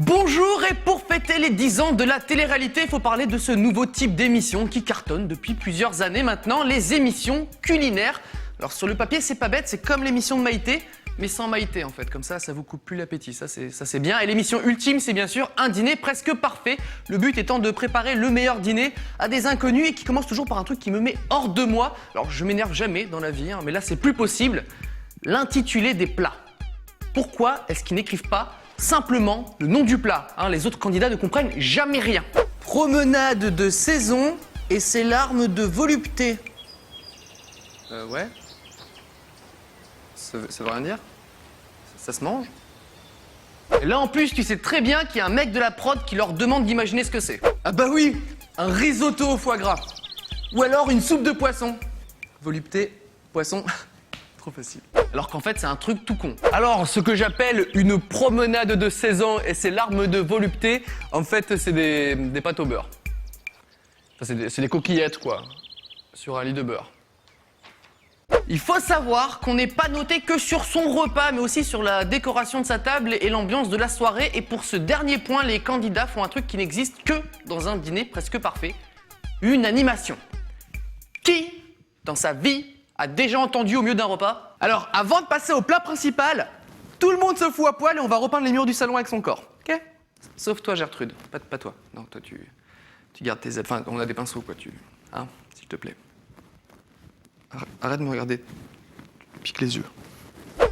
Bonjour, et pour fêter les 10 ans de la télé-réalité, il faut parler de ce nouveau type d'émission qui cartonne depuis plusieurs années maintenant, les émissions culinaires. Alors sur le papier, c'est pas bête, c'est comme l'émission de Maïté, mais sans Maïté en fait, comme ça vous coupe plus l'appétit, ça c'est bien. Et l'émission ultime, c'est bien sûr un dîner presque parfait, le but étant de préparer le meilleur dîner à des inconnus et qui commence toujours par un truc qui me met hors de moi. Alors je m'énerve jamais dans la vie, mais là c'est plus possible, l'intitulé des plats. Pourquoi est-ce qu'ils n'écrivent pas simplement le nom du plat, les autres candidats ne comprennent jamais rien. Promenade de saison et ses larmes de volupté. Ouais. Ça veut rien dire? Ça se mange? Et là en plus, tu sais très bien qu'il y a un mec de la prod qui leur demande d'imaginer ce que c'est. Ah bah oui, un risotto au foie gras. Ou alors une soupe de poisson. Volupté, poisson, trop facile. Alors qu'en fait, c'est un truc tout con. Alors, ce que j'appelle une promenade de saison et ses larmes de volupté, en fait, c'est des pâtes au beurre. Enfin, c'est des coquillettes, quoi, sur un lit de beurre. Il faut savoir qu'on n'est pas noté que sur son repas, mais aussi sur la décoration de sa table et l'ambiance de la soirée. Et pour ce dernier point, les candidats font un truc qui n'existe que dans un dîner presque parfait. Une animation. Qui, dans sa vie, a déjà entendu au milieu d'un repas? Alors, avant de passer au plat principal, tout le monde se fout à poil et on va repeindre les murs du salon avec son corps, ok? Sauf toi, Gertrude. Pas toi. Non, toi, tu gardes tes ailes. Enfin, on a des pinceaux, quoi, s'il te plaît. Arrête de me regarder. Pique les yeux.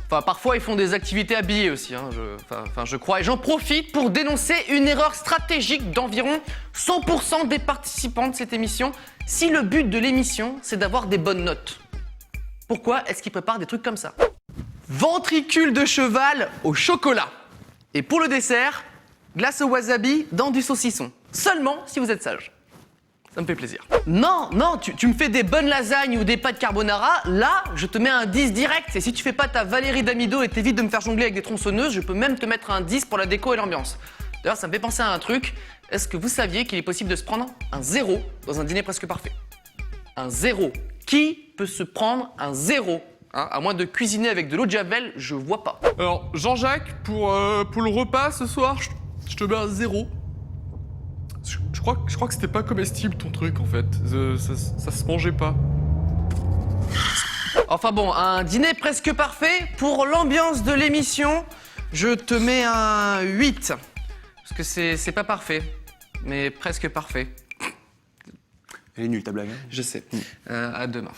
Enfin, parfois, ils font des activités habillées aussi, je crois. Et j'en profite pour dénoncer une erreur stratégique d'environ 100% des participants de cette émission. Si le but de l'émission, c'est d'avoir des bonnes notes, pourquoi est-ce qu'ils préparent des trucs comme ça? Ventricule de cheval au chocolat. Et pour le dessert, glace au wasabi dans du saucisson. Seulement si vous êtes sage. Ça me fait plaisir. Non, tu me fais des bonnes lasagnes ou des pâtes carbonara, là, je te mets un 10 direct. Et si tu fais pas ta Valérie Damido et t'évites de me faire jongler avec des tronçonneuses, je peux même te mettre un 10 pour la déco et l'ambiance. D'ailleurs, ça me fait penser à un truc. Est-ce que vous saviez qu'il est possible de se prendre un 0 dans un dîner presque parfait? Un 0. Qui peut se prendre un 0 à moins de cuisiner avec de l'eau de javel, je vois pas. Alors, Jean-Jacques, pour le repas ce soir, je te mets un 0. Je crois que c'était pas comestible ton truc en fait. Ça se mangeait pas. Enfin bon, un dîner presque parfait. Pour l'ambiance de l'émission, je te mets un 8. Parce que c'est pas parfait, mais presque parfait. Elle est nulle ta blague. Je sais. À demain.